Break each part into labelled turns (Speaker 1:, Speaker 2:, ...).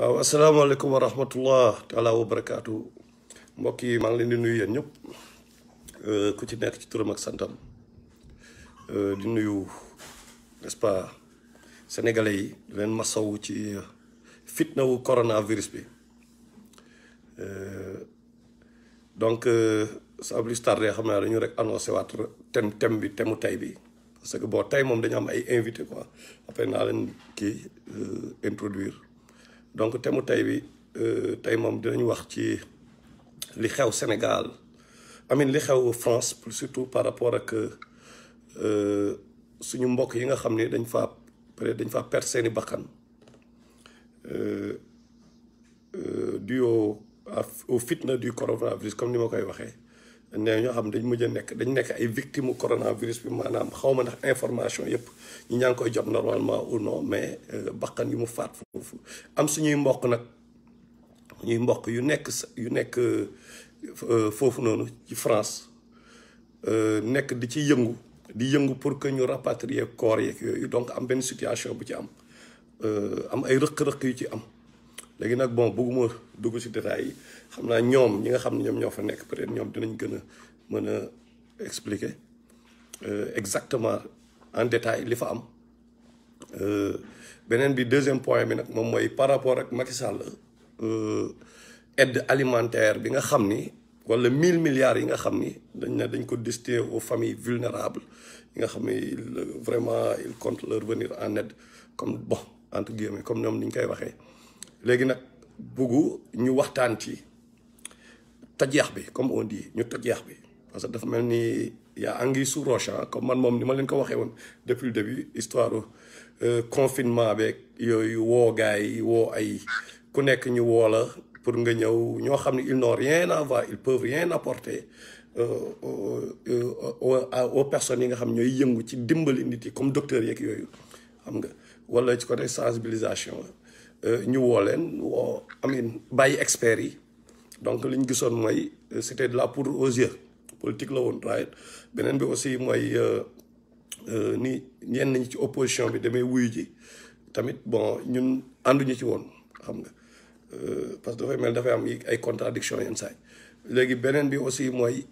Speaker 1: waaw asalaamaaleykum wa rahmatullah taala wa barakaatu mbokk yi maa ngi leen di nuyu yéen ñëpp ku ci nekk ci turam ak santam di nuyu n'est-ce pas sénégalais yi di leen masawu ci fitnawu coronavirus bi donc sans plus tarder xam naa dañu rek annoncé waat thème bi thème tey bi parce que bon tey moom dañu am ay invité quoi après naa leen kii introduire donc thème tey bi tey moom dinañ wax ci li xew Sénégal amin li xew France surtout par rapport ak suñu mbokk yi nga xam ne dañ fa peut-être dañ fa perdre seeni bakkan dû au fitna du coronavirus comme ni ma koy waxee ne ñoo xam dañ mujj a dañ nekk ay victimes coronavirus bi maanaam xaw ma ndax information yëpp ñi ñaa ngi koy jot normalement ou non mais bakkan yu mu faat foofu am suñuy mbokk nag ñuy mbokk yu nekk foofu noonu ci France nekk di ci yëngu pour que ñu rapatrier corps yeeg yooyu donc am benn situation bu ci am ay rëq-rëq yu ci am léegi nag bon bëgguma dugg ci détails yi xam naa ñoom ñi nga xam ne ñoom ñoo fa nekk peut-être ñoom dinañ gën a mën a expliquer exactement en détail li fa am beneen bi deuxième point bi nag moom mooy par rapport ak Macky Sall aide alimentaire bi nga xam ni wala 1000 milliards yi nga xam ni dañ ko destiné aux familles vulnérables yi nga xam ni vraiment il compte leur venir en aide comme bon entre guillemets comme ñoom ni ñu koy waxee léegi nag buggu ñu waxtaan ci tajeex bi comme on dit ñu tajeex bi parce que dafa mel ni yaa anguille sous roche comme man moom ni ma leen ko waxee woon depuis le début histoire confinement beeg yooyu woo gars yi woo ay ku nekk ñu woo la pour nga ñëw ñoo xam ne ils n'ont rien à voir ils peuvent rien apporter aux personnes yi nga xam ñooy yëngu ci dimbali nit yi comme docteur yeeg yooyu xam nga wala ci côté sensibilisation ñu woo leen bàyyi experts yi donc li ñu gisoon mooy c'était de la poudre aux yeux politique la woon right beneen bi aussi mooy ni ñenn ñi ci opposition bi demee wuyu ji tamit bon ñun ànduñu ci woon xam nga parce que dafay am ay contradiction yenn saay léegi beneen bi aussi mooy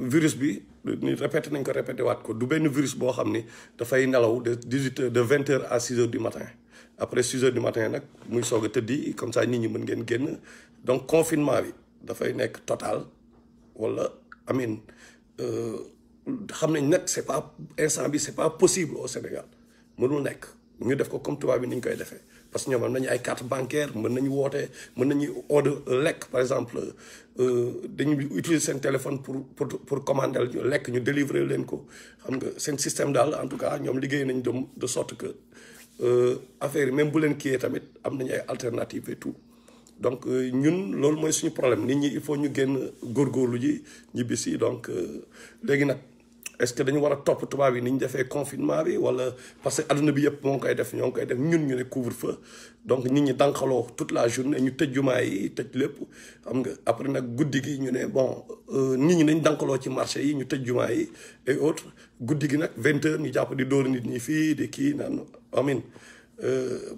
Speaker 1: virus bi ni répété nañ ko répété waat ko du benn virus boo xam ni dafay nelaw de 18 heures de 20 heures à 6 heures du matin après 6 heures du matin nag muy soog a tëddi comme ça nit ñi mën ngeen génn donc confinement bi dafay nekk total wala xam nañ nag c'est pas instant bi c'est pas possible au Sénégal mënul nekk ñu def ko comme tubaab bi ni ñu koy defee parce que ñoom am nañu ay carte bancaire mën nañu woote mën nañu order lekk par exemple dañu utiliser seen téléphone pour commander lekk ñu délivrer leen ko xam nga seen système daal en tout cas ñoom liggéey nañ de sorte que affaire yi même bu leen kiiyee tamit am nañu ay alternatives et tout donc ñun loolu mooy suñu problème nit ñi il faut ñu génn góorgóorlu ji ñibbisi donc léegi nag est-ce que dañu war a topp tubaab yi ni ñu defee confinement bi wala parce que adduna bi yëpp moo ngi koy def ñoo ngi koy def ñun ñu ne couvre-feu donc nit ñi dankaloo toute la journée ñu tëj jumaa yi tëj lépp xam nga après nag guddi gi ñu ne bon nit ñi nañ dankaloo ci marché yi ñu tëj jumaa yi et autres guddi gi nag 20 heures ñu jàpp di dóor nit ñi fii di kii naan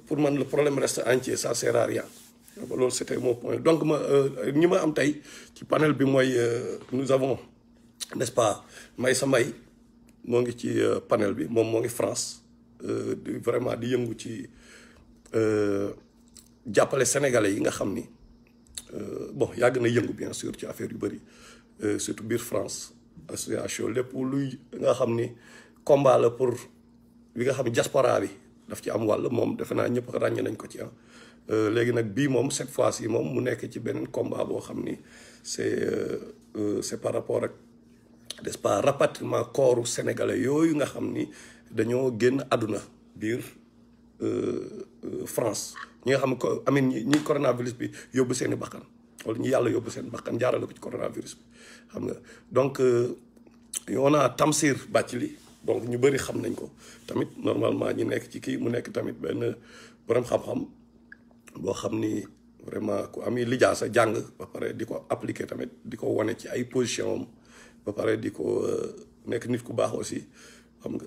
Speaker 1: pour man le problème reste entier ça sert à rien loolu c'était mon point donc ñi ma am tey ci panel bi mooy nous avons n'est-ce pas Maysa Mbaye moo ngi ci panel bi moom moo ngi France vraiment di yëngu ci jàppale sénégalais yi nga xam ni bon yàgg na yëngu bien sûr ci affaire yu bëri surtout biir France association lépp luy nga xam ni combat la pour li nga xam ni diaspora bi daf ci am wàll moom defe naa ñëpp ràññe nañ ko ci léegi nag bii moom cette fois-ci moom mu nekk ci beneen combat boo xam ni c'est par rapport ak n'est-ce pas rapatriement corps sénégalais yooyu nga xam ni dañoo génn àdduna biir France ñi nga xam ne ñi coronavirus bi yóbbu seen i bakkan wala ñi yàlla yóbbu seen bakkan jaarale ko ci coronavirus bi xam nga donc on a Tamsir Bathily donc ñu bëri xam nañ ko tamit normalement ñi nekk ci kii mu nekk tamit benn borom xam-xam boo xam ni vraiment ku am lijaasa jàng ba pare di ko appliquer tamit di ko wane ci ay position am ba pare di ko nekk nit ku baax aussi xam nga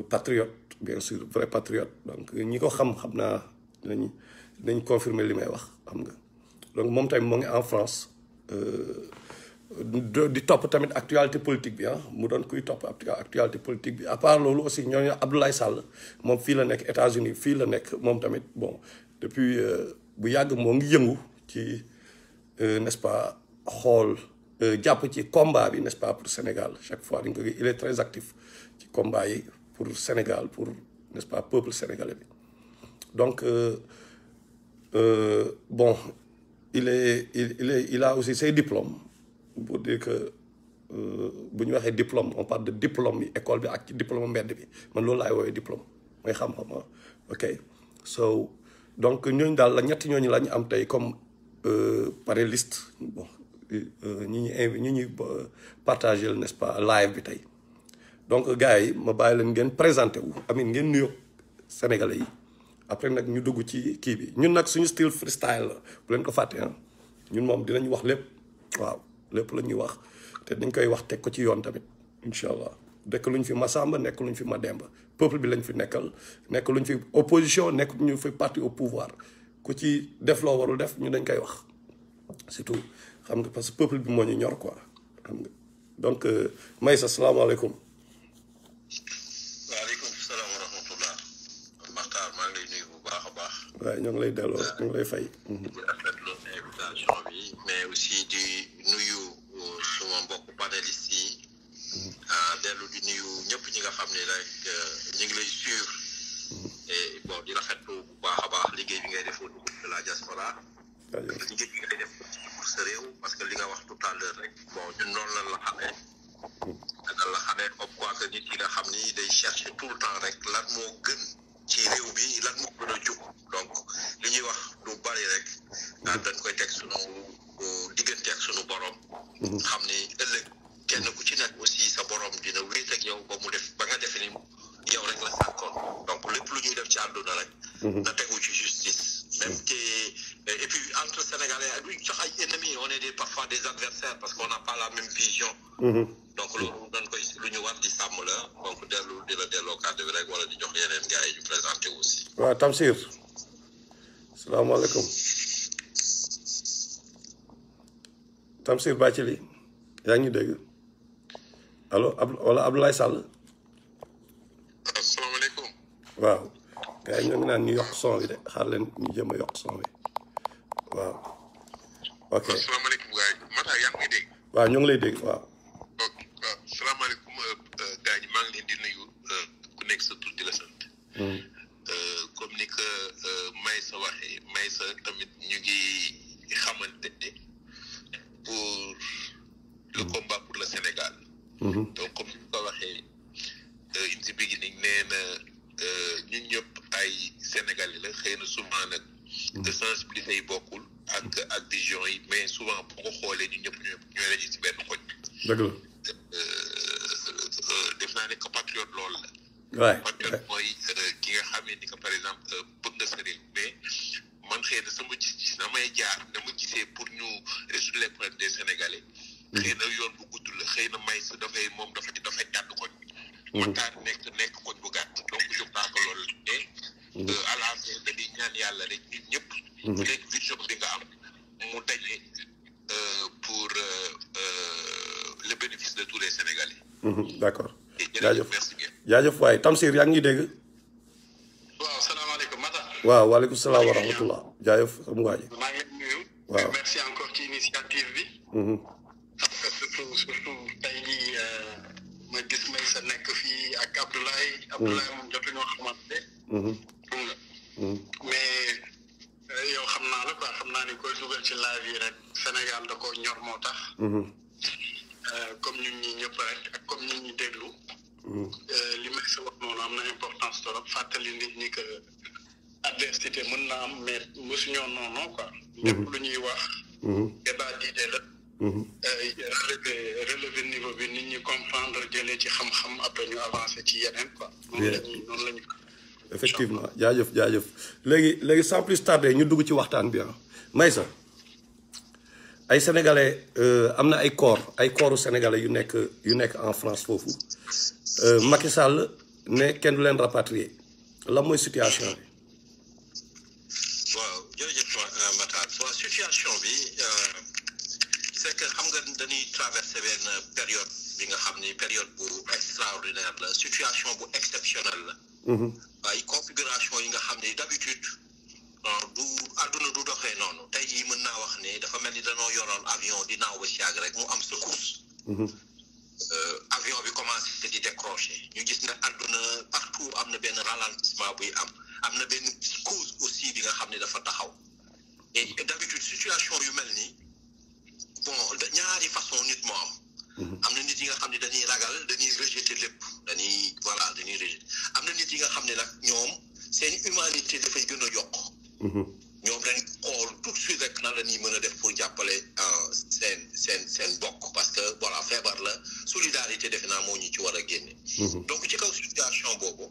Speaker 1: patriote bien sûr vrai patriote donc ñi ko xam naa dinañ confirmer li may wax xam nga donc moom tamit moo ngi en France di topp tamit actualité politique bi mu doon kuy topp actualité politique bi à part loolu aussi ñooñu Abdoulaye Sall moom fii la nekk États-Unis fii la nekk moom tamit bon depuis bu yàgg moo ngi yëngu ci n'est-ce pas xool jàpp ci combat bi n'est-ce pas pour Sénégal chaque fois dañ ko il est très actif ci combat yi pour Sénégal pour n'est-ce pas peuple sénégalais bi donc bon il a aussi ses diplômes pour dire que bu ñu waxee diplôme on parle de diplôme yi école bi ak ci diplôme mbedd bi man loolu laay woowee diplôme mooy xam-xam ok so donc ñooñu daal la ñetti ñooñu la ñu am tey comme panéliste bon ñi ñuy partager n'est-ce pas live bi tey donc gars yi ma bàyyi leen ngeen présenté wu amin ngeen nuyoo sénégalais yi après nag ñu dugg ci kii bi ñun nag suñu style freestyle la bu leen ko fàtte ñun moom dinañ wax lépp waaw lépp la ñuy wax te dañ koy wax teg ko ci yoon tamit incha allah nekk luñ fi Massamba nekk luñ fi Mademba peuple bi lañ fi nekkal nekk luñ fi opposition nekk ñu fi parti au pouvoir ku ci def loo warul def ñu dañ koy wax surtout xam nga parce que peuple bi moo ñu ñor quoi xam nga donc Maysa salaamaaleykum.
Speaker 2: waaleykum salaam wa rahmatullah. Makhtar maa ngi lay nuyu bu baax a baax.
Speaker 1: waaw ñoo ngi lay delloo ñoo ngi lay fay.
Speaker 2: di rafetlu invitation bi mais aussi di nuyu suma mbokk panélistes yi. dellu di nuyu ñëpp ñi nga xam ne rek ñu ngi lay suivre. et bon di rafetlu bu baax a baax liggéey bi ngay def au niveau de la diaspora. liggéey bi ngay def pour sa réew parce que li nga wax tout à l'heure rek bon ñun noonu lan la xamee. dagal la xamee comme quoi que nit ki nga xam ni day chercher tout le temps rek lan moo gën ci réew bi lan moo gën a jub donc li ñuy wax du bari rek dañ koy teg sunu diggante ak sunu borom. xam ni ëllëg kenn ku ci nekk aussi sa borom dina wéet ak yow ba mu def ba nga defe ni yow rek la sàkkoon donc lépp lu ñuy def ci àdduna rek. na tegu ci justice. même te et puis entre Sénégalais ak duñ sax ay ennemis on est parfois des adversaires parce qu'on n'a pas la même vision. donc loolu dañ koy lu ñu war di sàmm la donc dellu di la delloo kàddu bi rek wala di jox yeneen gars yi ñu présenté aussi.
Speaker 1: waaw Tamsir salaamaaleykum Tamsir Bathily yaa ngi dégg allo wala Abdoulaye Sall.
Speaker 2: asalaamaaleykum.
Speaker 1: waaw gars yi ñoo ngi naan ñu yokk son bi de xaar leen ñu jëm a yokk son bi waaw. ok
Speaker 2: asalaamaaleykum gars yi Matar yaa ngi dégg.
Speaker 1: waaw ñoo ngi lay dégg waaw.
Speaker 2: ok waaw salaamaaleykum gars yi maa ngi leen di nuyu ku nekk sa tur di la sant. comme ni que Maysa waxee Maysa tamit ñu ngi xamante ne pour le combat pour le Sénégal. donc comme ni ko waxee in the beginning nee na ñun ñëpp ay Sénégalais la xëy na souvent nag sensibilité yi bokkul ak vision yi mais souvent boo ko xoolee ñun ñëpp ñooy daje ci benn koñ.
Speaker 1: dëgg la.
Speaker 2: def naa ne que patriote loolu la.
Speaker 1: waay
Speaker 2: patriote mooy ki nga xamee ni que par exemple bëgg nga sa réew mais man xëy na sama gis-gis damay jaar dama gisee pour ñu résoudre les problèmes des Sénégalais. xëy na yoon bu gudd la xëy na Maysa dafay moom dafay jàdd koñ. Matar nekk koñ bu gàtt donc je crois que loolu mais à la fin dañuy ñaan yàlla rek ñun ñëpp. léegi vision bi nga am mu daje pour le bénéfice de tous les Sénégalais.
Speaker 1: d'accord
Speaker 2: jaajëf merci bien.
Speaker 1: jaajëf waay Tamsir yaa ngi dégg.
Speaker 2: waaw salaamaaleykum Matar.
Speaker 1: waaw waaleykum salaam wa rahmatullah jaajëf sama waa ji.
Speaker 2: maa ngi leen di nuyu.
Speaker 1: waaw
Speaker 2: merci encore ci initiative bi. surtout tey jii ma gis Maysa nekk fii ak Abdoulaye. Abdoulaye moom jotuñoo xamante. mais yow xam naa la quoi xam naa ni koy dugal ci live yi rek Sénégal da ko ñor moo tax. comme ñun ñi ñëpp rek ak comme ñun ñi déglu. li Maysa wax noonu am na importance trop fàttali nit ñi que adversité mën na am mais mosuñoo noonu quoi. lépp lu ñuy wax. débat d'idée la. relever niveau bi nit ñi comprendre jëlee ci xam-xam après ñu avancer ci yeneen quoi. noonu la ñu
Speaker 1: effectivement jaajëf léegi sans plus tarder ñu dugg ci waxtaan bi Maysa ay sénégalais am na ay corps sénégalais yu nekk en France foofu Macky Sall ne kenn du leen rapatrier lan mooy situation bi.
Speaker 2: waaw jërëjëf Matar waaw situation bi c'est que xam nga dañuy traversé benn période bi nga xam ni période bu extraordinaire la situation bu exceptionnelle la. ay configuration yi nga xam ni d'habitude du àdduna du doxee noonu tey jii mën naa wax ne dafa mel ni danoo yoroon avion di naaw ba si yàgg rek mu am secousse. Avion bi commencé di décrocher ñu gis ne àdduna partout am na benn ralentissement buy am na benn cause aussi bi nga xam ne dafa taxaw et d'habitude situation yu mel nii bon ñaari façon nit moo am na nit yi nga xam ne dañuy ragal dañuy rejeter lépp dañuy rejeter am na nit yi nga xam ne nag ñoom seen humanité dafay gën a yokk ñoom dañ xool tout de suite rek nan la ñuy mën a def pour jàppale seen bokk parce que voilà feebar la solidarité defe naa moo ñu ci war a génne donc ci kaw situation boobu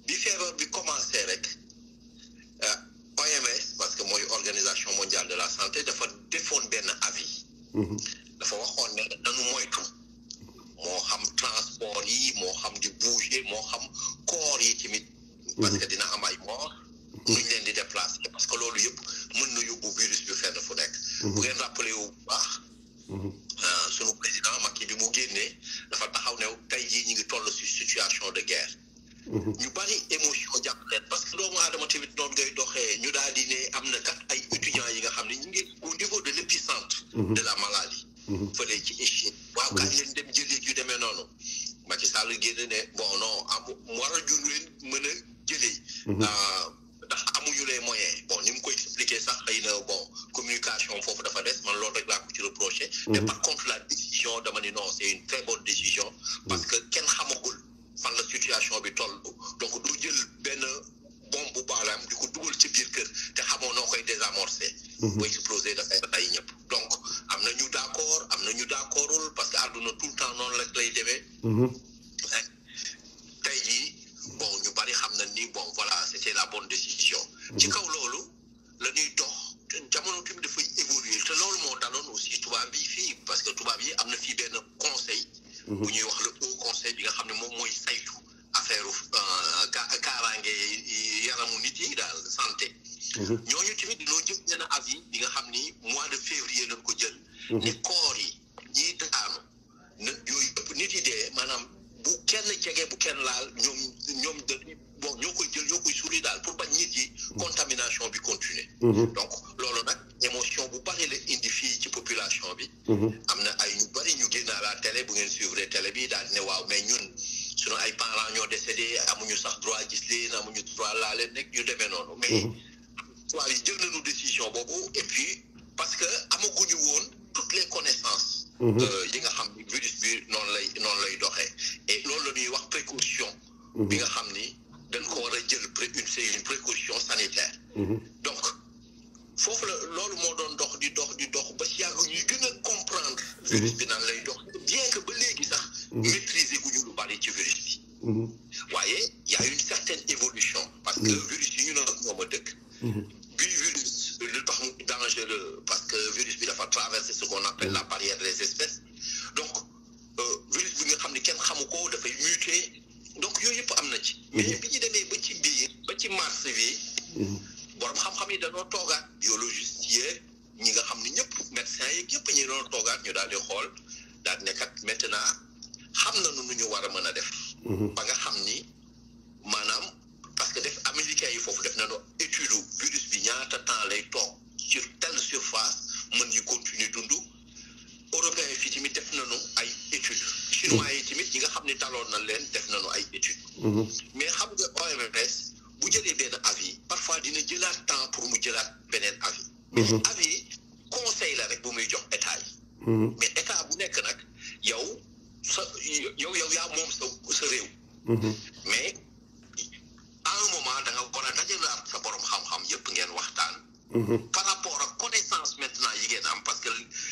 Speaker 2: bi feebar bi commencé rek OMS parce que mooy organisation mondiale de la santé dafa defoon benn avis dafa waxoon ne dañu moytu moo xam transport yi moo xam di bouger moo xam corps yi tamit parce que dina am ay mort nuñ leen di déplacer parce que loolu yëpp mën na yóbbu virus bi fenn fu nekk bu ngeen rappelé wu bu baax sunu président Macky bi mu génnee dafa taxaw ne tey jii ñu ngi toll ci situation de guerre ñu bari émotion jàpp leen parce que doomu aadama tamit noonu ngay doxee ñu daal di ne am na kat ay étudiants yi nga xam ne ñu ngi au niveau de l'épicentre de la maladie fële ci Échine waaw kañ leen dem jëlee yu demee noonu Macky Sall génn ne bon non war a jur leen mën a jëlee ndax amuñu les moyens bon ni mu koy expliquer sax xëy na bon communication foofu dafa des man loolu rek laa ko ci reproché mais par contre la décision dama ni non c'est une très bonne décision parce que kenn xamagul fan la situation bi toll donc du jël benn bombe bu baalaam di ko dugal ci biir kër te xamoo noo koy désamorcer bu exploser dafay rey ñëpp donc am na ñu d'accord am na ñu d'accordul parce que àdduna tout le temps noonu rek lay demee tey jii bon ñu bari xam na ni bon voilà c'était la bonne décision ci kaw loolu la ñuy dox jamono tamit dafay évoluer te loolu moo daloon aussi tubaab bi fii parce que tubaab yi am na fii benn conseil bu ñuy wax le haut conseil bi nga xam ne moom mooy saytu affaire kaaraange yaramu nit yi daal santé ñooñu tamit dañoo jël benn avis bi nga xam ni mois de février lañ ko jël ne koor yi ñiy daanu na yooyu ëpp nit yi dee maanaam bu kenn jege bu kenn laal ñoom bon ñoo koy jël ñoo koy suuli daal pour bañ nit yi contamination bi continuer donc loolu nag émotion bu bari la indi fii ci population bi am na ay ñu bari ñu génn à la télé bu ngeen suivre télé bi daal ne waaw mais ñun suñu ay parents ñoo décédé amuñu sax droit gis leen amuñu droit laa leen nekk ñu demee noonu mais waaw yi jël nañu décision boobu et puis parce que amaguñu woon toutes les connaissances yi nga xam ni virus bi noonu lay doxee et loolu la ñuy wax précaution bi nga xam ni dañ ko war a jël c'est une précaution sanitaire donc foofu la loolu moo doon dox ba si yàgg ñuy gën a comprendre virus bi nan lay dox bien que ba léegi sax maîtriser guñu lu bari ci virus bi waaye y a une certaine évolution parce que virus yi ñu ne ñoom a dëkk bii virus lu tax mu dangereux parce que virus bi dafa traverser ce qu'on appelle la barrière des espèces donc virus bi nga xam ne kenn xamu ko dafay muter donc yooyu yëpp am na ci mais bi ñu demee ba ci biir ba ci mars bi borom xam-xam yi dañoo toogaat biologiste yeeg ñi nga xam ne ñëpp médecins yeeg ñëpp ñi doon toogaat ñu daal di xool daal ne kat maintenant xam nañu nu ñu war a mën a def ba nga xam ni maanaam parce que américains yi foofu def nañu étude virus bi ñaata temps lay toog sur telle surface mën ñu continuer dund européens yi fii tamit def nañu ay études chinois yi tamit ñi nga xam ne daloon na leen def nañu ay études mais xam nga OMS bu jëlee benn avis parfois dina jëlaat temps pour mu jëlaat beneen avis mais avis conseil la rek bu muy jox état yi mais état bu nekk nag yow yaa moom sa réew mais à un moment da nga war a dajalaat sa borom xam-xam yëpp ngeen waxtaan par rapport ak connaissance maintenant yi ngeen am parce que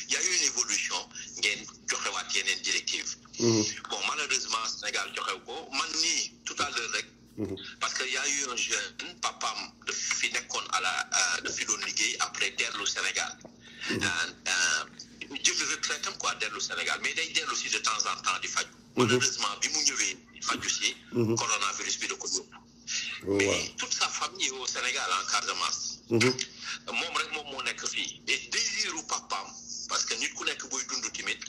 Speaker 2: y a eu une évolution ngeen joxewaat yeneen directive bon malheureusement Sénégal joxew ko man nii tout à l'heure rek parce que y a eu un jeune papam daf fi nekkoon daf fi doon liggéey après dellu Sénégal jël retraitam quoi dellu Sénégal mais day dellu si de temps en temps di faju malheureusement bi mu ñëwee di faju si coronavirus bi da ko yóbbu mais toute sa famille au Sénégal en Casamance moom rek moom moo nekk fii et désiru papaam parce que nit ku nekk booy dund timit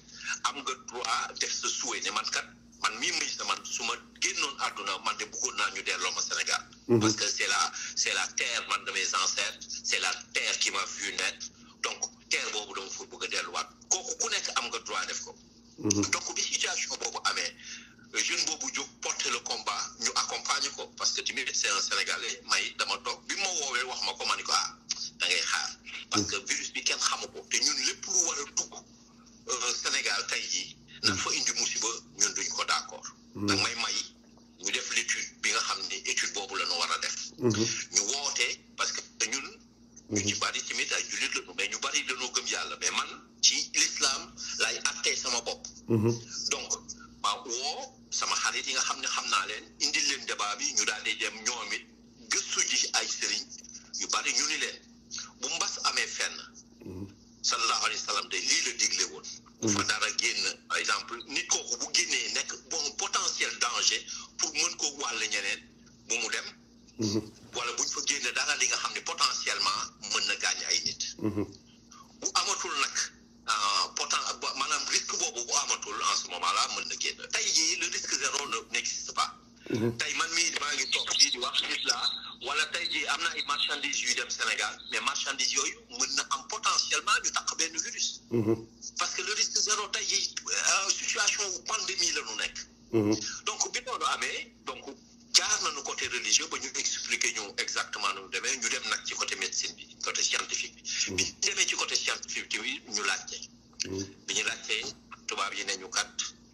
Speaker 2: am nga droit def sa souhait ne man kat man mii muy sa man su ma génnoon àdduna man de bëggoon naa ñu delloo ma Sénégal. Parce que c'est la terre man de mes ancêtres c'est la terre qui m'a vu naître donc terre boobu dama fa bëgg a delluwaat kooku ku nekk am nga droit def ko. Donc bi situation boobu amee jeune boobu jóg porter le combat ñu accompagner ko parce que tamit c'est un Sénégalais may dama toog bi ma woowee wax ma ko ma ni ko da ngay xaar parce que virus bi kenn xamu ko te ñun lépp lu war a dugg Sénégal tey jii na fa indi musiba ñun duñ ko d'accord nag may ñu def l'étude bi nga xam ne étude boobu la ñu war a def ñu woote parce que ñun ñu ci bari tamit ay jullit la ñu mais ñu bari dañoo gëm yàlla mais man ci l'islam laay attee sama bopp donc ma woo sama xarit yi nga xam ne xam naa leen indil leen débat bi ñu daal di dem ñoom it gëstu ji ay sëriñ yu bari ñu ni leen bu mbas amee fenn sallallahu alayhi wa sallam de lii la digle woon bu fa dara génn par exemple nit kooku bu génnee nekk bon potentiel danger pour mën ko wàll ñeneen bu mu dem wala buñ fa génne dara li nga xam ne potentiellement mën na gaañ ay nit bu amatul nag maanaam risque boobu bu amatul en ce moment là mën na génn tey jii le risque zéro n'existe pas tey man mii maa ngi toog fii di wax nit laa wala tey jii am na ay marchandises yuy dem Sénégal mais marchandises yooyu mën na am potentiellement ñu takk benn virus parce que le risque zéro tey jii situation pandémie la ñu nekk donc bi loolu amee donc jaar nañu côté religieux ba ñu expliquer ñu exactement nu mu demee ñu dem nag ci côté médecine bi côté scientifique bi ñu demee ci côté scientifique bi ñu laajte bi ñu laajtee tubaab yi ne ñu kat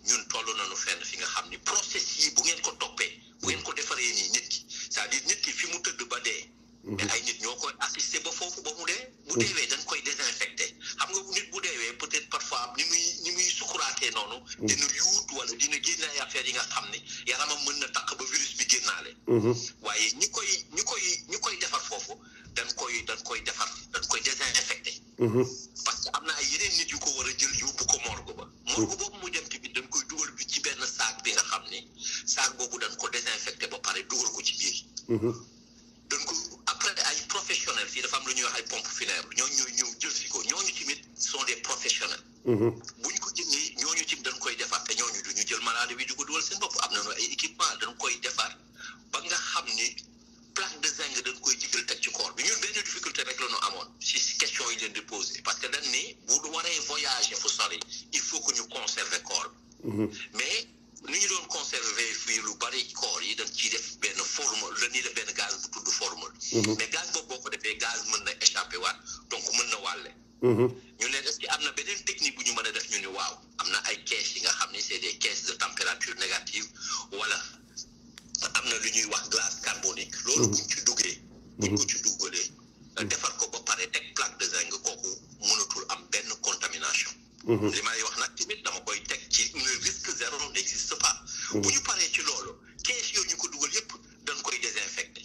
Speaker 2: ñun toll nañu fenn fi nga xam ni process yi bu ngeen ko toppee bu ngeen ko defaree nii nit ki c'est-à-dire nit ki fi mu tëdd ba dee mais ay nit ñoo koy assister ba foofu ba mu dee bu deewee dañ koy désinfecté xam nga nit bu deewee peut-être parfois ni muy sukuraatee noonu dina yuut wala dina génne ay affaires yi nga xam ne yaramam mën na takk ba virus bi génnaale waaye ñi koy defar foofu dañ koy defar dañ koy désinfecté parce que am na ay yeneen nit yu ko war a jël yóbbu ko morgue ba morgue boobu mu dem tamit dañ koy dugal bi ci benn sac bi nga xam ni sac boobu dañ ko désinfecté ba pare dugal ko ci biir dañ ko après ay professionnels fii dafa am lu ñuy wax ay pompe funèbre ñooñu ñooy ñëw jël si ko ñooñu tamit sont des professionnels buñ ko jëlee ñooñu tamit dañ koy defar te ñooñu duñu jël maladie bi di ko dugal seen bopp am nañu ay équipement dañ koy defar ba nga xam ni plaque de zinc dañ koy digal teg ci corps bi ñun benn difficulté rek la ñu amoon si question yi leen di poser parce que dañ ni bu waree voyager fu sori il faut que ñu conserver corps mais ni ñu doon conserver fii lu bari corps yi dañ ciy def benn formule dañuy def benn gaz bu tudd formule mais gaz boobu boo ko defee gaz mën na échapper waat donc mën na wàlle ñu leen est-ce que am na beneen technique bu ñu mën a def ñu ni waaw am na ay caisses yi nga xam ni c'est des caisses de température négative wala am na lu ñuy wax glace carbonique loolu buñ ko ci dugalee defar ko ba pare teg plaque de zinc kooku mënatul am benn contamination li may wax nag tamit dama koy teg ci le risque zéro n'existe pas bu ñu paree ci loolu caisse yooyu ñu ko dugal yépp dañ koy désinfecté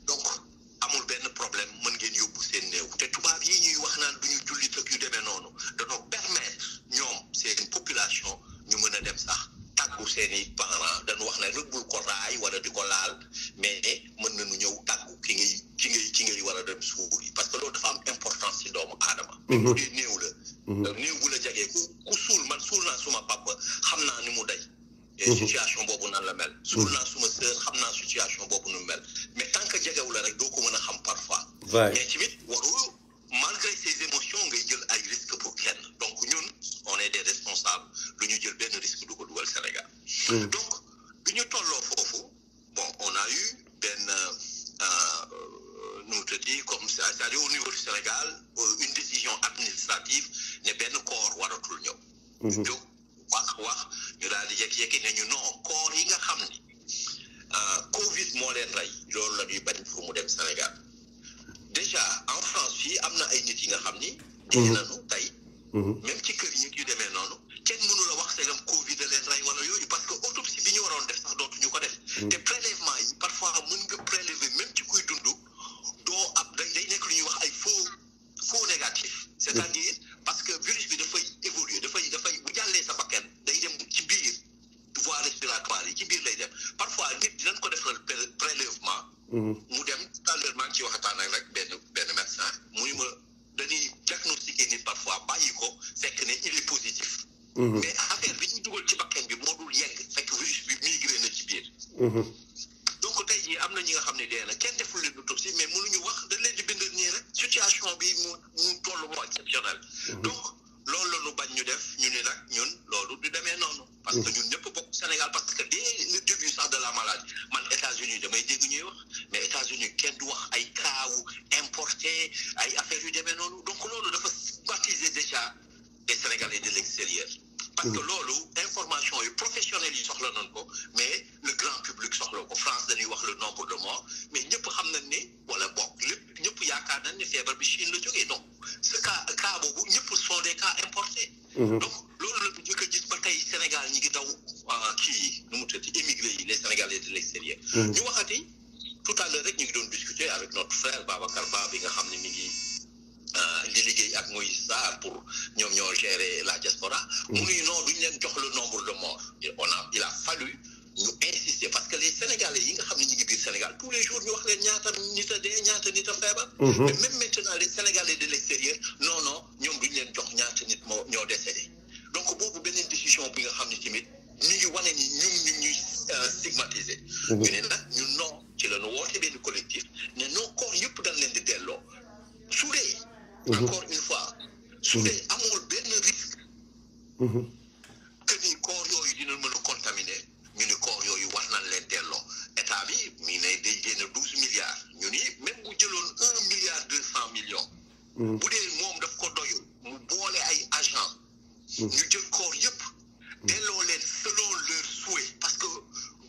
Speaker 2: donc amul benn problème mën ngeen yóbbu seen néew te tubaab yi ñuy wax naan du ñu jullit ak yu demee noonu dañoo permettre ñoom seen population ñu mën a dem sax tàggu seen i parents dañu wax ne rek bul ko raay wala di ko laal mais mën nañu ñëw tàggu ki ngay war a dem suul yi parce que loolu dafa am importance ci doomu aadama même bu dee néew la néew bu la jegee ku suul man suul naa suma papa xam naa ni mu day situation boobu nan la mel suul naa suma sœur xam naa situation boobu nu mel mais tant que jegewu la rek doo ko mën a xam parfois mais tamit warul malgré ces émotions ngay jël ay risques pour kenn donc ñun on est des responsables lu ñu jël benn risque du ko dugal Sénégal donc bi ñu tolloo foofu bon on a eu benn nu mu tëddi comme c'est-à-dire au niveau du Sénégal une décision administrative ne benn corps waratul ñëw ñu jóg wax ñu daal di yekki ne ñu non corps yi nga xam ni Covid moo leen rey loolu la ñuy bañ pour mu dem Sénégal déjà en France fii am na ay nit yi nga xam ni dee nañu tey même ci kër yi yu demee noonu kenn mënu la wax segam Covid da leen rey wala yooyu parce que autopsie bi ñu waroon def sax dootuñu ko def te prélèvement yi parfois mën nga prélever même ci kuy dund doo ab day nekk lu ñuy wax ay faux négatif c'est-à-dire parce que virus bi dafay évoluer dafay bu jàllee sa bakkan day dem ci biir voie respiratoire yi ci biir lay dem parfois nit dinañ ko defal prélèvement mu dem tout à l'heure maa ngi ciy waxtaan ak rek mais affaire bi ñu dugal ci bakkan bi moo dul yegg fekk virus bi migré na ci biir. donc tey jii am na ñi nga xam ne dee na kenn deful leen autopsie mais mënuñu wax dañ leen di bindal nii rek situation bi mu toll moo exceptionnel. donc loolu la ñu bañ ñu def ñu ne nag ñun loolu du demee noonu. parce que ñun ñëpp bokk Sénégal parce que dès le début sax de la maladie man États-Unis damay dégg ñuy wax mais États-Unis kenn du wax ay cas wu importé ay affaires yu demee noonu donc loolu dafa baptiser déjà des Sénégalais de l'extérieur. parce que loolu information yi professionnels yi soxla nañ ko mais le grand public soxla ko France dañuy wax le nombre de morts mais ñëpp xam nañ ne wala bokk lépp ñëpp yaakaar nañ ne feebar bi Chine la jógee donc ce cas boobu ñëpp sont des cas importés. donc loolu la ñu jëkk a gis ba tey Sénégal ñi ngi daw kii nu mu tëdd émigré yi les Sénégalais de l'extérieur. ñu waxati tout à l'heure rek ñu ngi doon discuter avec notre frère Babacar Ba bi nga xam ne mi ngi di liggéey ak Moïse Sarr pour ñoom ñoo gérer la diaspora. mu ngi non duñ leen jox le nombre de morts. il a fallu ñu insister parce que les Sénégalais yi nga xam ne ñu ngi biir Sénégal tous les jours ñu wax leen ñaata nit a dee ñaata nit a feebar. mais même maintenant les Sénégalais de l'extérieur non ñoom duñ leen jox ñaata nit moo ñoo décédé donc boobu beneen décision bi nga xam ne tamit ñu ngi wane ni ñu ñuy stigmatiser. ñu ne nag ñun non ci la ñu woote benn collectif ne non corps yëpp dañ leen di delloo su dee. encore une fois su dee amul benn risque. que ni corps yooyu dina mën a contaminer ñu ni corps yooyu war nañ leen delloo état bi mi ne day génn 12 milliards ñu ni même bu jëloon 1 milliard 200 millions. bu dee moom daf ko doyul mu boole ay agent ñu jël corps yëpp delloo leen selon leur souhait parce que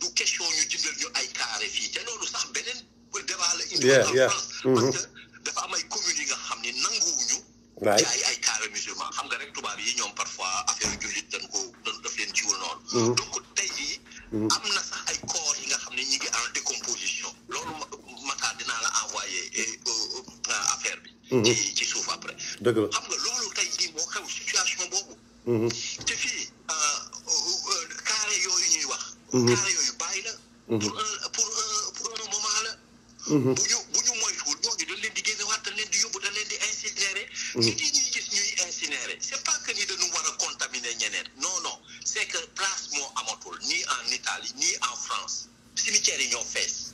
Speaker 2: du question ñu jëndal ñu ay carré fii te loolu sax beneen débat la indi en France parce que dafa am ay communes yi nga xam ne nanguwuñu jaay ay carré musulman xam nga rek tubaab yi ñoom parfois affaire jullit daf leen jiwul noonu donc tey jii am na sax ay corps yi nga xam ne ñi ngi en décomposition loolu Matar dinaa la envoyé affaire bi ci suuf après xam nga loolu tey jii moo xew situation boobu te fii carré yooyu ñuy wax carré yooyu bàyyi la pour un moment la bu ñu moytuwul ñooñu dañ leen di génnewaat dañ leen di yóbbu dañ leen di incinérer nit yi ñuy gis ñuy incinérer c'est pas que ni dañu war a contaminer ñeneen non c'est que place moo amatul ni en Italie ni en France cimetières yi ñoo fees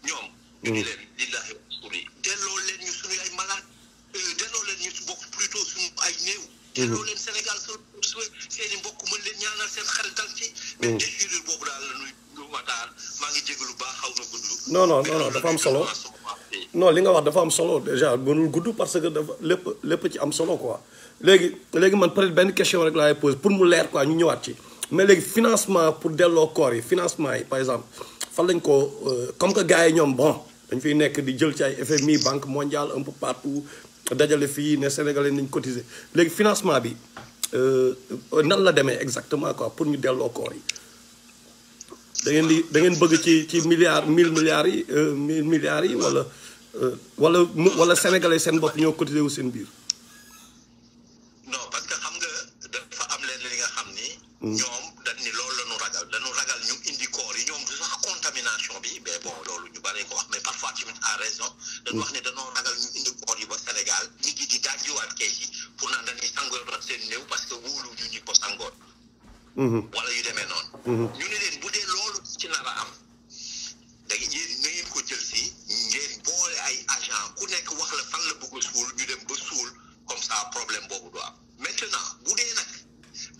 Speaker 2: ñoom ñu ni leen lillahi wa rasuli delloo leen ñu suñu ay malade delloo leen ñu bokk plutôt suñu ay néew delloo leen Sénégal seeni mbokk mën leen ñaanal seen xel dal ci mais déchirure boobu daal la nuy Matar maa ngi jégalu baax xaw na gudd
Speaker 1: non dafa am solo non li nga wax dafa am solo déjà mënul gudd parce que dafa lépp ci am solo quoi léegi man peut-être benn question rek laay pose pour mu leer quoi ñu ñëwaat ci mais léegi financement pour delloo corps yi financement yi par exemple fan lañ ko comme que gars yi ñoom bon dañ fiy nekk di jël ci ay FMI Banque mondiale un peu partout dajale fii ne Sénégalais nañ cotiser léegi financement bi nan la demee exactement quoi pour ñu delloo corps yi da ngeen bëgg ci milliards 1000 milliards yi 1000 milliards yi wala Sénégalais seen bopp ñoo cotiser wu seen biir.
Speaker 2: non parce que xam nga dafa am leen li nga xam ni. ñoom dañ ni loolu la ñu ragal ñu indi corps yi ñoom du sax contamination bi mais bon loolu ñu bari ko wax mais parfois tamit à raison. dañu wax ne dañoo ragal ñu indi corps yi ba Sénégal nit ñi di dajjiwaat kees yi pour naan dañuy sangoon seen néew parce que wóolu ñu ko sangoon. wala yu demee noonu. ñu ne leen bu dee loolu ci nar a am da ngeen ko jël si ngeen boole ay agent ku nekk wax la fan la bëgg a suul ñu dem ba suul comme ça problème boobu du am maintenant bu dee nag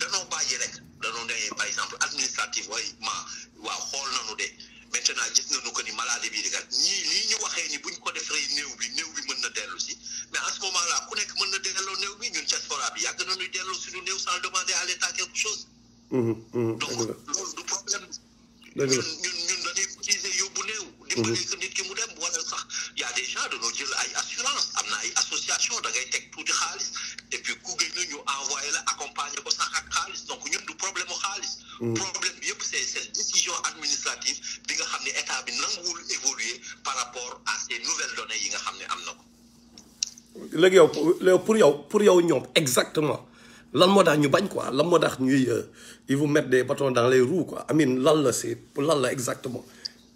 Speaker 2: danoo bàyyi rek danoo ne par exemple administrativement waaw xool nañu de maintenant gis nañu que ni maladie bii di kat ñii lii ñu waxee ni buñ ko defee néew bi mën na dellu si mais à ce moment là ku nekk mën na delloo néew bi ñun diaspora bi yàgg nañuy dellu suñu néew sans demander à l'État quelque chose. donc loolu du problème. ñun dañuy utiliser yóbbu néew. dimbali ko nit ki mu dem wala sax y a des gens dañoo jël ay assurance am na ay association da ngay teg tuuti xaalis et puis ku gën a ñu envoyé la accompagner ko sax ak xaalis donc ñun du problème mu xaalis. problème bi yëpp c'est cette décision administrative bi nga xam ne état bi nanguwul évoluer par rapport à ces nouvelles données yi nga xam ne am na ko.
Speaker 1: léegi yow pour yow ñoom exactement. lan moo tax ñu bañ quoi lan moo tax ñuy ils vous mettent des bâtons dans les roues quoi I mean lan la c'est lan la exactement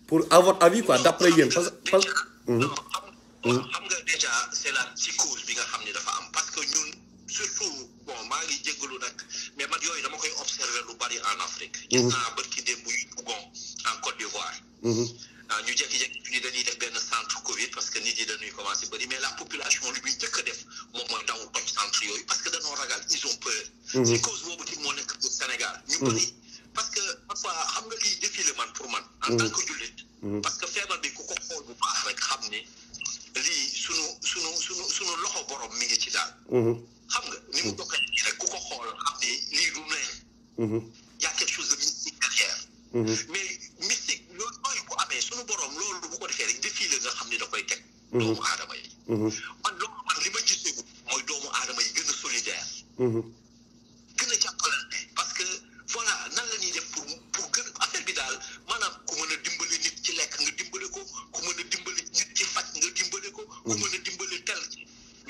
Speaker 1: pour à votre avis quoi d'après yéen parce que
Speaker 2: xam nga déjà c'est la psychose bi nga xam ne dafa am parce que ñun surtout bon maa ngi jéggalu nag mais man yooyu dama koy observer lu bari en Afrique. gis naa barki démb yu Gabon en Côte d'Ivoire. ñu jékki-jékki ñu dañuy def benn centre Covid parce que nit yi dañuy commencé bëri mais la population li muy njëkk a def moom mooy daw toj centre yooyu parce que dañoo ragal ils ont peur. ci cause boobu ci moo nekk bu Sénégal. ñu bëri parce que parfois xam nga lii défilé man pour man. en tant que jullit. parce que feebar bi ku ko xool bu baax rek xam ni lii sunu loxo borom mi ngi ci daal. xam nga ni mu doxee nii rek ku ko xool xam ni lii du neen. y a quelque chose de mystique derrière. mais mystique loolu bu amee sunu borom loolu bu ko defee rek défilé nga xam ni da koy teg. doomu aadama yi. man loolu man li ma gisee mooy doomu aadama yi gën a solidaire. gën a jàppalante parce que voilà nan la ñuy def pour gën affaire bi daal maanaam ku mën a dimbali nit ci lekk nga dimbali ko ku mën a dimbali nit ci faj nga dimbali ko ku mën a dimbali tel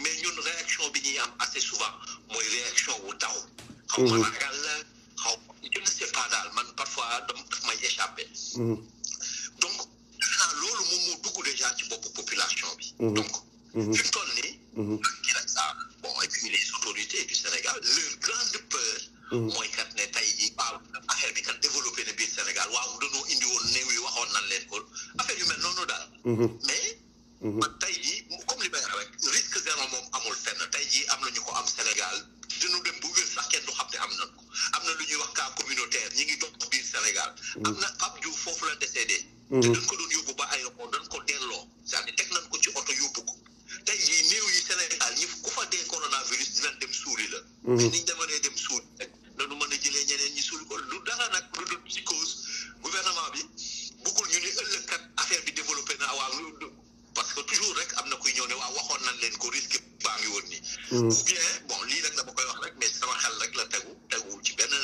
Speaker 2: mais ñun réaction bi ñuy am assez souvent mooy réaction wu daw. xaw ma ragal la xaw je ne sais pas daal man parfois daf may échappé. donc loolu moom moo dugg déjà ci boppu population bi. donc fi mu toll nii. kii nag ça bon et puis les autorités du Sénégal leur grande peur. mooy kat ne tey jii waaw affaire bi kat développé na biir Sénégal waaw dañoo indi woon néew yi waxoon nan leen ko affaire yu mel noonu daal. mais man tey jii comme li may wax rek risque zéro moom amul fenn tey jii am na ñu ko am Sénégal dinu dem bu wér sax kenn du xam ne am nañ ko am na lu ñuy wax cas communautaire ñi ngi dox biir Sénégal. am na Pape Diouf foofu la décédé. te dañ ko doon yóbbu ba aéroport dañ ko delloo c'est-à-dire teg nañ ko ci oto yóbbu ko tey jii néew yi Sénégal ñi ku fa dee coronavirus dinañ dem suuli la. mais niñ demanee dem suuli rek dañu mën a jëlee ñeneen ñi suuli ko lu dara nag lu dul psychose gouvernement bi bëggul ñu ne ëllëg kat affaire bi développé na waaw parce que toujours rek am na kuy ñëw ne waaw waxoon nañ leen ko risque baa ngi woon nii. ou bien bon lii nag dama koy wax rek mais sama xel rek la teguwul ci benn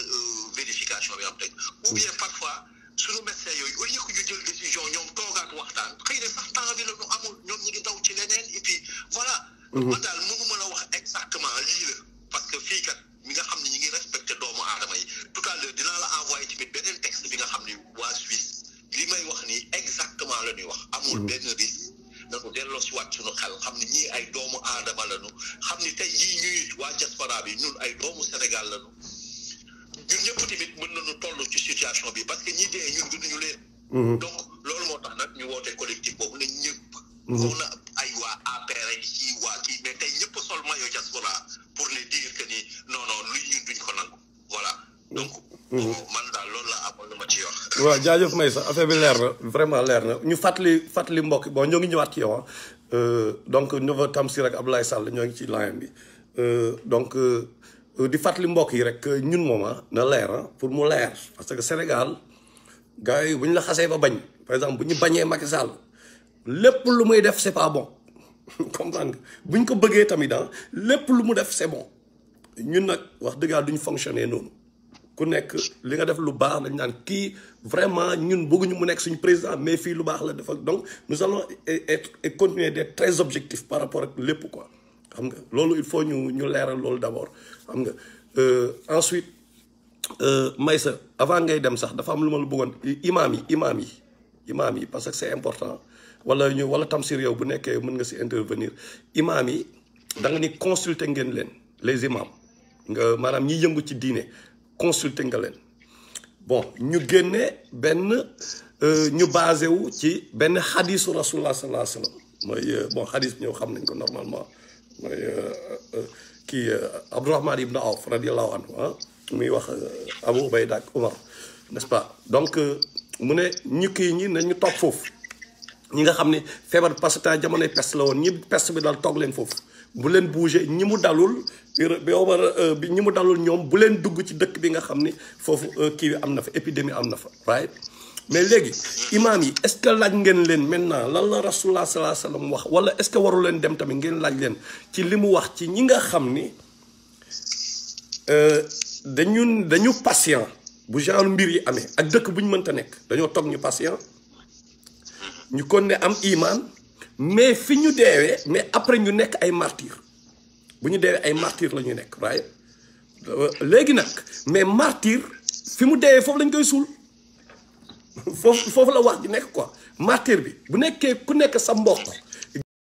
Speaker 2: vérification bi am teg ou bien parfois suñu médecin yooyu au lieu que ñu jël décision ñoom toogaat waxtaan xëy na sax temps bi la ñu amul ñoom ñi ngi daw ci leneen et puis voilà. man daal mënu ma la wax exactement lii la parce que fii kat mi nga xam ne ñi ngi respecté doomu aadama yi tout à l'heure dinaa la envoyé tamit beneen texte bi nga xam ni waa Suisse li may wax nii exactement la ñuy wax. amul benn risque. nañu delloo si waat suñu xel xam ne ñii ay doomu aadama lañu xam ni tey jii ñuy waa diaspora bi ñun ay doomu Sénégal lañu ñun ñëpp tamit mën nañu toll ci situation bi parce que ñi dee ñun gënuñu leen. donc loolu moo tax nag ñu woote collectif boobu ne ñëpp. xaw na ay waa APR yi waa kii mais tey ñëpp sol maillot diaspora pour ne dire que ni non luy ñun duñ ko nangu voilà donc. man daal loolu la amoon lu ma ci wax.
Speaker 1: waaw jaajëf Maysa affaire bi leer na vraiment leer na ñu fàttali mbokk bon ñoo ngi ñëwaat ci yow donc Nouveau Tamsir ak Abdoulaye Sall ñoo ngi ci line bi donc di fàttali mbokk yi rek ñun moom na leer pour mu leer parce que Sénégal gars yi bu ñu la xasee ba bañ par exemple bu ñu bañee Macky Sall lépp lu muy def c'est pas bon comprendre nga bu ñu ko bëggee tamit lépp lu mu def c'est bon ñun nag wax dëgg yàlla duñ fonctionner noonu. ku nekk li nga def lu baax dañ naan kii vraiment ñun bëgguñu mu nekk suñu président mais fii lu baax la defal donc nous allons être et continuer d'être très objectifs par rapport ak lépp quoi xam nga loolu il faut ñu leeral loolu d'abord xam nga ensuite Maysa avant ngay dem sax dafa am lu ma la bëggoon imaam yi parce que c'est important wala Tamsir yow bu nekkee mën nga si intervenir imaam yi da nga ni consulter ngeen leen les imams nga maanaam ñi yëngu ci diine consulter nga leen bon ñu génne benn ñu basé wu ci benn xadisu rasulullah sallallahu alayhi wa sallam mooy bon xadis bi ñëw xam nañ ko normalement mooy kii Abdourahman ibn Awf radiallahu anhu muy wax Abu Ubayda ak Umar n'est-ce pas donc mu ne ñu kii ñi nañu toog foofu ñi nga xam ne feebar parce que jamonoy peste la woon ñi peste bi daal toog leen foofu bu leen bouger ñi mu dalul bi ñi mu dalul ñoom bu leen dugg ci dëkk bi nga xam ni foofu kii bi am na fa épidémie am na fa right mais léegi imaam yi est-ce que laaj ngeen leen maintenant lan la rasulullah sallallahu alayhi wasallam wax wala est-ce que waru leen dem tamit ngeen laaj leen ci li mu wax ci ñi nga xam ni dañu patient bu genre mbir yi amee ak dëkk bu ñu mënta nekk dañoo toog ñu patient ñu kon ne am iman mais fi ñu deewee mais après ñu nekk ay martyr bu ñu deewee ay martyr la ñu nekk right léegi nag mais martyr fi mu deewee foofu lañ koy suul foofu la wax ji nekk quoi martyr bi bu nekkee ku nekk sa mbokk